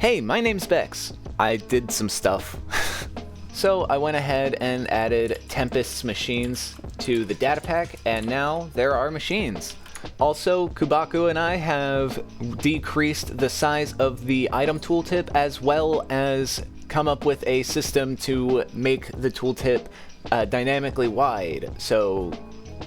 Hey, my name's Bex. I did some stuff. So I went ahead and added Tempest's machines to the data pack, and now there are machines. Also, KubaKku and I have decreased the size of the item tooltip as well as come up with a system to make the tooltip dynamically wide, so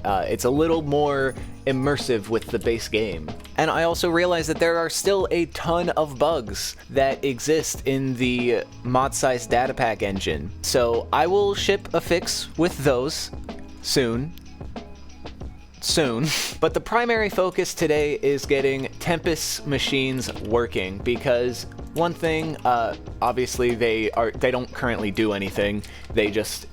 it's a little more immersive with the base game. And I also realized that there are still a ton of bugs that exist in the mod-sized data pack engine. So I will ship a fix with those soon. But the primary focus today is getting Tempest machines working, because one thing, obviously they don't currently do anything. They just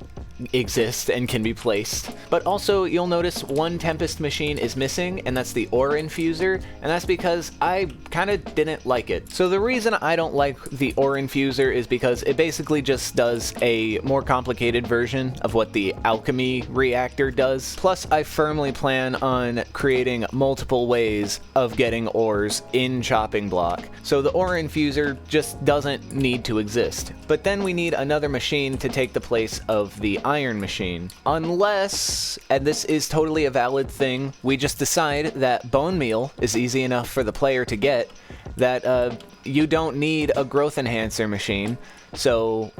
exist and can be placed. But also you'll notice one Tempest machine is missing, and that's the ore infuser, and that's because I kind of didn't like it. So the reason I don't like the ore infuser is because it basically just does a more complicated version of what the alchemy reactor does. Plus I firmly plan on creating multiple ways of getting ores in chopping block, so the ore infuser just doesn't need to exist. But then we need another machine to take the place of the iron machine. Unless, and this is totally a valid thing, we just decide that bone meal is easy enough for the player to get, that you don't need a growth enhancer machine, so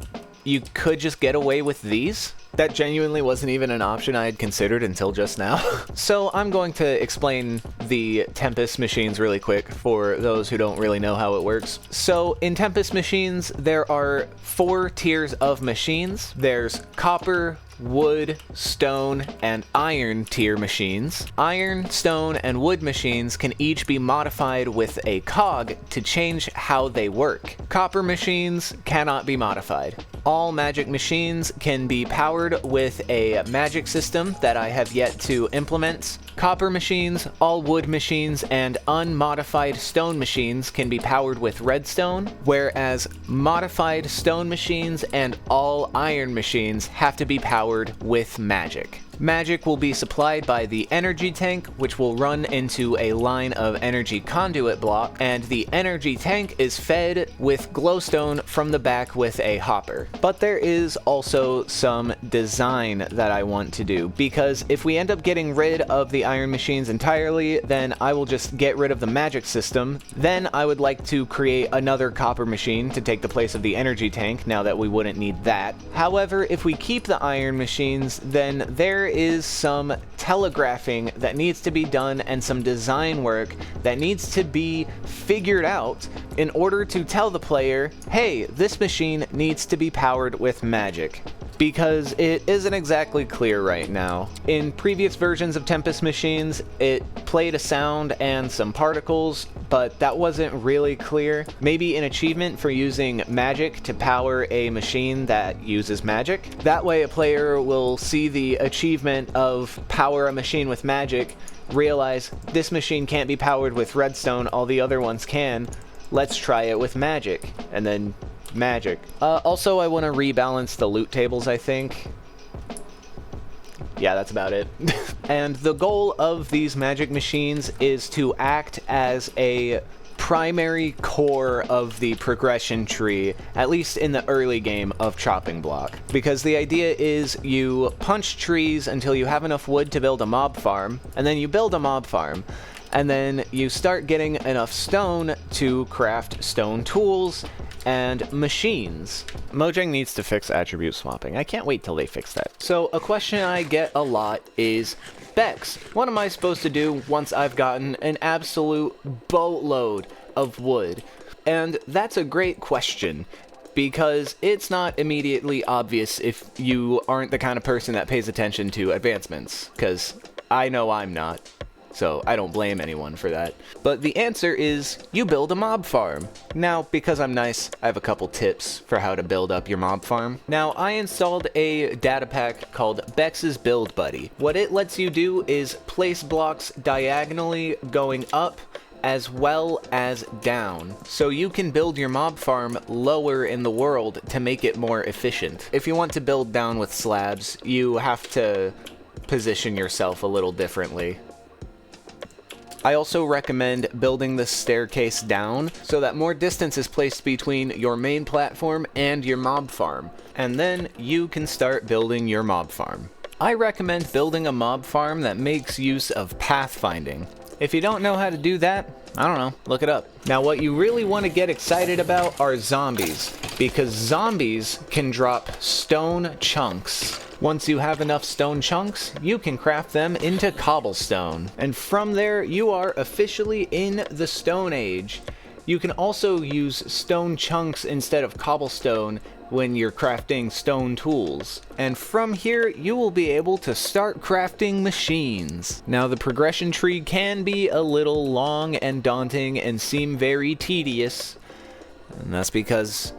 you could just get away with these. That genuinely wasn't even an option I had considered until just now. So I'm going to explain the Tempest machines really quick for those who don't really know how it works. So in Tempest machines, there are 4 tiers of machines. There's copper, wood, stone, and iron tier machines. Iron, stone, and wood machines can each be modified with a cog to change how they work. Copper machines cannot be modified. All magic machines can be powered with a magic system that I have yet to implement. Copper machines, all wood machines, and unmodified stone machines can be powered with redstone, whereas modified stone machines and all iron machines have to be powered with magic. Magic will be supplied by the energy tank, which will run into a line of energy conduit block, and the energy tank is fed with glowstone from the back with a hopper. But there is also some design that I want to do, because if we end up getting rid of the iron machines entirely, then I will just get rid of the magic system. Then I would like to create another copper machine to take the place of the energy tank, now that we wouldn't need that. However, if we keep the iron machines, then there is some telegraphing that needs to be done and some design work that needs to be figured out in order to tell the player, hey, this machine needs to be powered with magic. Because it isn't exactly clear right now. In previous versions of Tempest machines, it played a sound and some particles, but that wasn't really clear. Maybe an achievement for using magic to power a machine that uses magic. That way a player will see the achievement of power a machine with magic, realize this machine can't be powered with redstone, all the other ones can. Let's try it with magic, and then magic. Also, I want to rebalance the loot tables, I think. Yeah, that's about it. And the goal of these magic machines is to act as a primary core of the progression tree, at least in the early game of chopping block. Because the idea is you punch trees until you have enough wood to build a mob farm, and then you build a mob farm. And then you start getting enough stone to craft stone tools and machines. Mojang needs to fix attribute swapping. I can't wait till they fix that. So a question I get a lot is, Bex, what am I supposed to do once I've gotten an absolute boatload of wood? And that's a great question, because it's not immediately obvious if you aren't the kind of person that pays attention to advancements, because I know I'm not. So I don't blame anyone for that. But the answer is, you build a mob farm. Now, because I'm nice, I have a couple tips for how to build up your mob farm. Now, I installed a data pack called Bex's Build Buddy. What it lets you do is place blocks diagonally going up as well as down. So you can build your mob farm lower in the world to make it more efficient. If you want to build down with slabs, you have to position yourself a little differently. I also recommend building the staircase down so that more distance is placed between your main platform and your mob farm, and then you can start building your mob farm. I recommend building a mob farm that makes use of pathfinding. If you don't know how to do that, I don't know, look it up. Now what you really want to get excited about are zombies, because zombies can drop stone chunks. Once you have enough stone chunks, you can craft them into cobblestone. And from there, you are officially in the Stone Age. You can also use stone chunks instead of cobblestone when you're crafting stone tools. And from here, you will be able to start crafting machines. Now, the progression tree can be a little long and daunting and seem very tedious. And that's because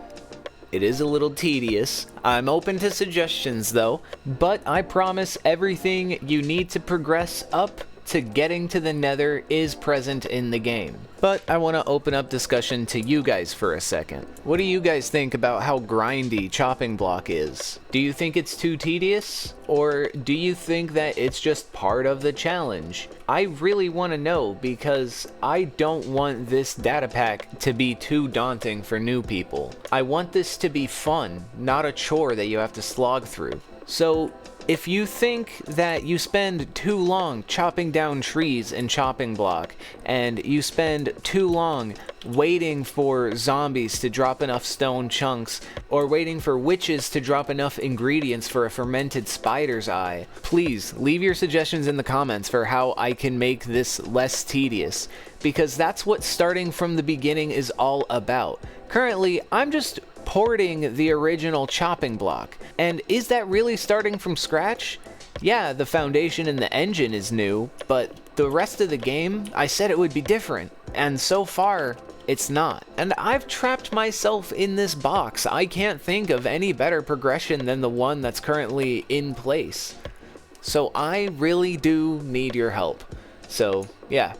it is a little tedious. I'm open to suggestions though, but I promise everything you need to progress up to getting to the Nether is present in the game. But I want to open up discussion to you guys for a second. What do you guys think about how grindy chopping block is? Do you think it's too tedious? Or do you think that it's just part of the challenge? I really want to know, because I don't want this data pack to be too daunting for new people. I want this to be fun, not a chore that you have to slog through. So if you think that you spend too long chopping down trees in chopping block, and you spend too long waiting for zombies to drop enough stone chunks, or waiting for witches to drop enough ingredients for a fermented spider's eye, please leave your suggestions in the comments for how I can make this less tedious, because that's what starting from the beginning is all about. Currently, I'm just porting the original chopping block. And is that really starting from scratch? Yeah, the foundation and the engine is new, but the rest of the game, I said it would be different. And so far, it's not. And I've trapped myself in this box. I can't think of any better progression than the one that's currently in place. So I really do need your help. So yeah,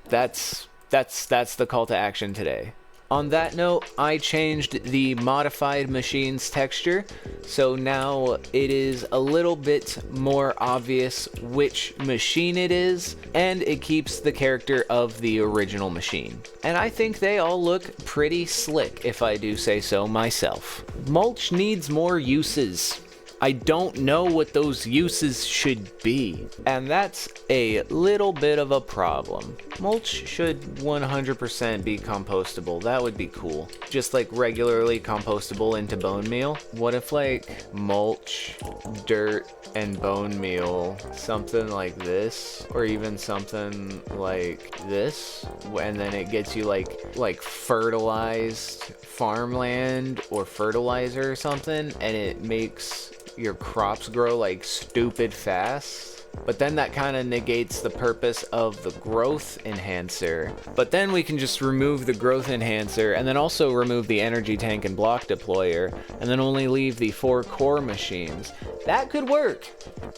that's the call to action today. On that note, I changed the modified machines texture, so now it is a little bit more obvious which machine it is, and it keeps the character of the original machine. And I think they all look pretty slick, if I do say so myself. Mulch needs more uses. I don't know what those uses should be, and that's a little bit of a problem. Mulch should 100% be compostable. That would be cool. Just like regularly compostable into bone meal. What if like mulch, dirt, and bone meal, something like this, or even something like this, and then it gets you like fertilized farmland or fertilizer or something, and it makes your crops grow like stupid fast. But then that kind of negates the purpose of the growth enhancer. But then we can just remove the growth enhancer and then also remove the energy tank and block deployer, and then only leave the 4 core machines. That could work.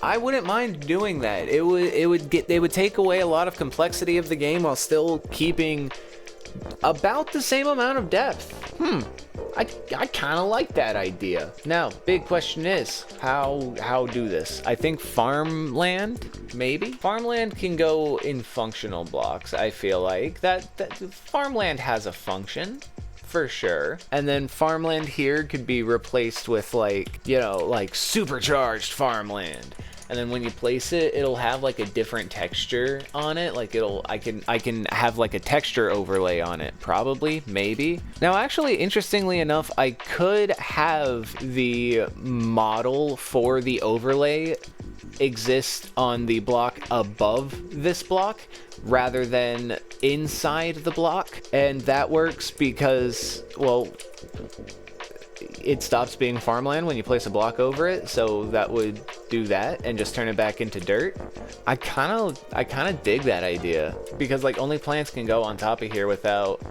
I wouldn't mind doing that. It would take away a lot of complexity of the game while still keeping about the same amount of depth. I kind of like that idea. Now, big question is, how do this? I think farmland, maybe? Farmland can go in functional blocks, I feel like. That farmland has a function, for sure. And then farmland here could be replaced with like, you know, like supercharged farmland. And then when you place it, it'll have like a different texture on it. Like I can have like a texture overlay on it, probably, maybe. Now, actually, interestingly enough, I could have the model for the overlay exist on the block above this block rather than inside the block. And that works because, well, it stops being farmland when you place a block over it, so that would do that and just turn it back into dirt. I kind of dig that idea, because like only plants can go on top of here without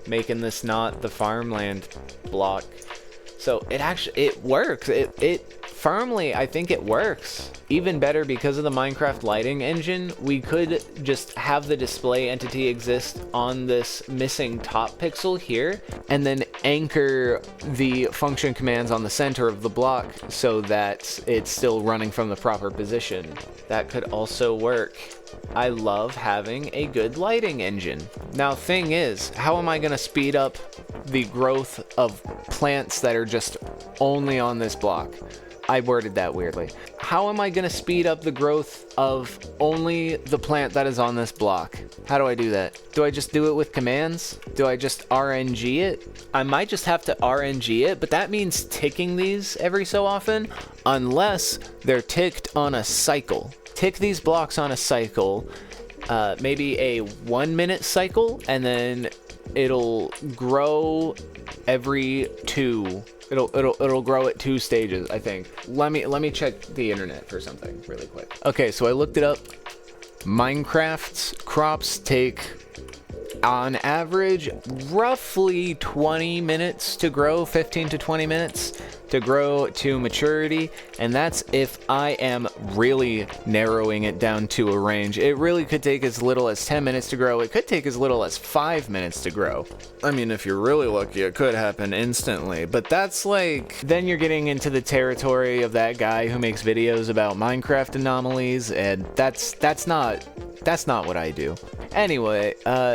making this not the farmland block. So it works. It firmly, I think it works. Even better, because of the Minecraft lighting engine, we could just have the display entity exist on this missing top pixel here, and then anchor the function commands on the center of the block so that it's still running from the proper position. That could also work. I love having a good lighting engine. Now, thing is, how am I gonna speed up the growth of plants that are just only on this block? I worded that weirdly. How am I gonna speed up the growth of only the plant that is on this block? How do I do that? Do I just do it with commands? Do I just RNG it? I might just have to RNG it, but that means ticking these every so often, unless they're ticked on a cycle. Tick these blocks on a cycle, maybe a 1 minute cycle, and then it'll grow every 2. It'll grow at 2 stages, I think. Let me check the internet for something really quick. Okay, so I looked it up. Minecraft's crops take, on average, roughly 20 minutes to grow, 15 to 20 minutes to grow to maturity, and that's if I am really narrowing it down to a range. It really could take as little as 10 minutes to grow. It could take as little as 5 minutes to grow. I mean, if you're really lucky, it could happen instantly, but that's like, then you're getting into the territory of that guy who makes videos about Minecraft anomalies, and that's not what I do. Anyway,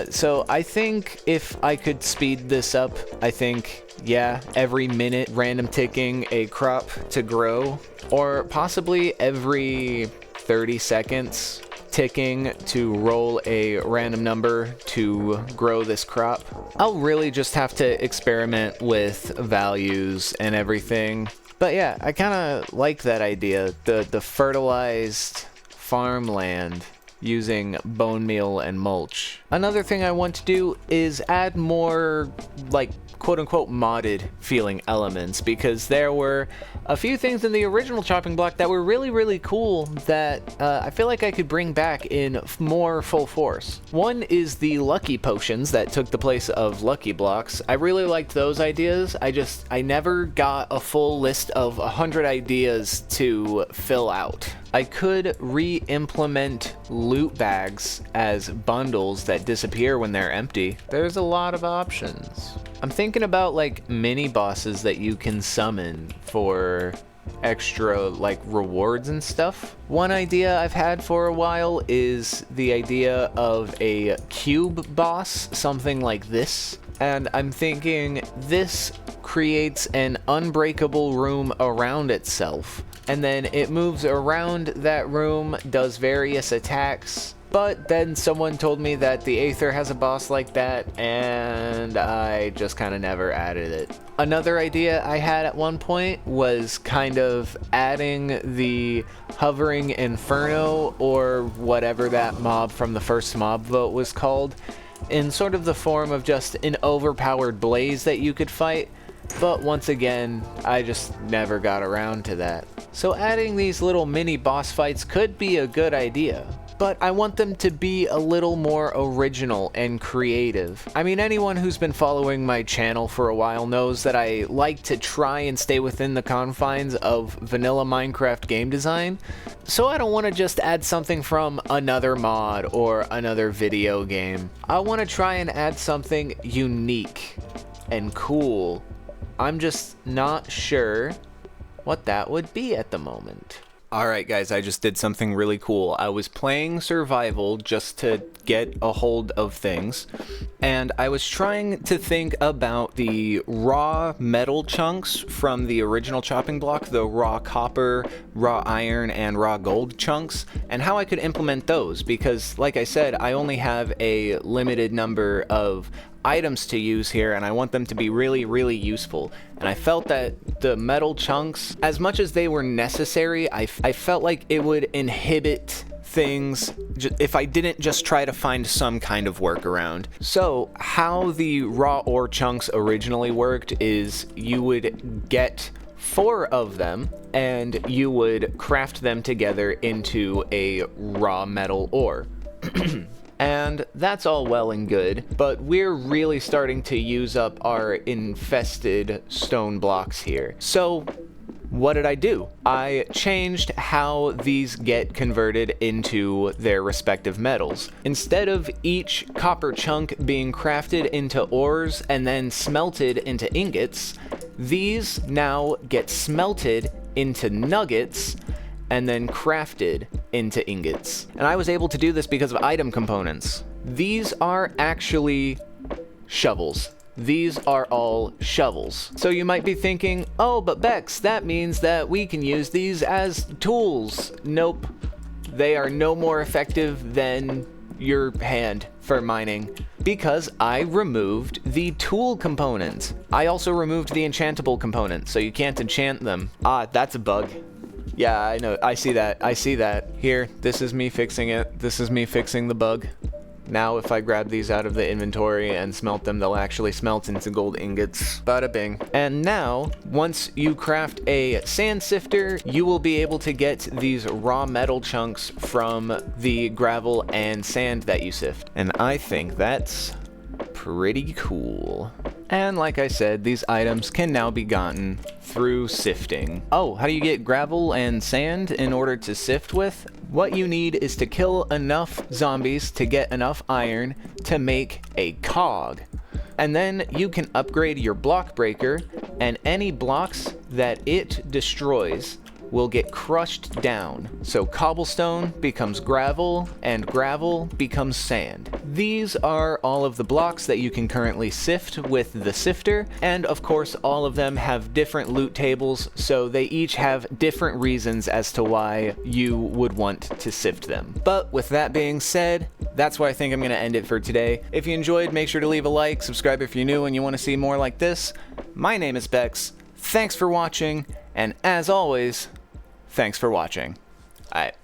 so I think if I could speed this up, I think, yeah, every minute random ticking a crop to grow, or possibly every 30 seconds ticking to roll a random number to grow this crop. I'll really just have to experiment with values and everything. But yeah, I kind of like that idea, the fertilized farmland using bone meal and mulch. Another thing I want to do is add more, like, quote-unquote modded feeling elements, because there were a few things in the original chopping block that were really, really cool that I feel like I could bring back in more full force. One is the lucky potions that took the place of lucky blocks. I really liked those ideas. I never got a full list of 100 ideas to fill out. I could re-implement loot bags as bundles that disappear when they're empty. There's a lot of options. I'm thinking about like mini bosses that you can summon for extra like rewards and stuff. One idea I've had for a while is the idea of a cube boss, something like this. And I'm thinking this creates an unbreakable room around itself, and then it moves around that room, does various attacks. But then someone told me that the Aether has a boss like that, and I just kind of never added it. Another idea I had at one point was kind of adding the hovering inferno, or whatever that mob from the first mob vote was called, in sort of the form of just an overpowered blaze that you could fight. But once again, I just never got around to that. So adding these little mini boss fights could be a good idea, but I want them to be a little more original and creative. I mean, anyone who's been following my channel for a while knows that I like to try and stay within the confines of vanilla Minecraft game design, so I don't want to just add something from another mod or another video game. I want to try and add something unique and cool. I'm just not sure what that would be at the moment. Alright guys, I just did something really cool. I was playing survival just to get a hold of things, and I was trying to think about the raw metal chunks from the original chopping block, the raw copper, raw iron, and raw gold chunks, and how I could implement those, because like I said, I only have a limited number of items to use here, and I want them to be really, really useful. And I felt that the metal chunks, as much as they were necessary, I felt like it would inhibit things if I didn't just try to find some kind of workaround. So how the raw ore chunks originally worked is you would get 4 of them, and you would craft them together into a raw metal ore. And that's all well and good, but we're really starting to use up our infested stone blocks here. So what did I do? I changed how these get converted into their respective metals. Instead of each copper chunk being crafted into ores and then smelted into ingots, these now get smelted into nuggets and then crafted into ingots. And I was able to do this because of item components. These are actually shovels. These are all shovels. So you might be thinking, oh, but Bex, that means that we can use these as tools. Nope. They are no more effective than your hand for mining because I removed the tool component. I also removed the enchantable component, so you can't enchant them. Ah, that's a bug. Yeah, I know. I see that. I see that. Here, this is me fixing it. This is me fixing the bug. Now if I grab these out of the inventory and smelt them, they'll actually smelt into gold ingots. Bada bing. And now, once you craft a sand sifter, you will be able to get these raw metal chunks from the gravel and sand that you sift. And I think that's pretty cool. And like I said, these items can now be gotten through sifting. Oh, how do you get gravel and sand in order to sift with? What you need is to kill enough zombies to get enough iron to make a cog. And then you can upgrade your block breaker, and any blocks that it destroys will get crushed down. So cobblestone becomes gravel, and gravel becomes sand. These are all of the blocks that you can currently sift with the sifter, and of course all of them have different loot tables, so they each have different reasons as to why you would want to sift them. But with that being said, that's where I think I'm going to end it for today. If you enjoyed, make sure to leave a like, subscribe if you're new and you want to see more like this. My name is Bex. Thanks for watching, and as always, thanks for watching. All right.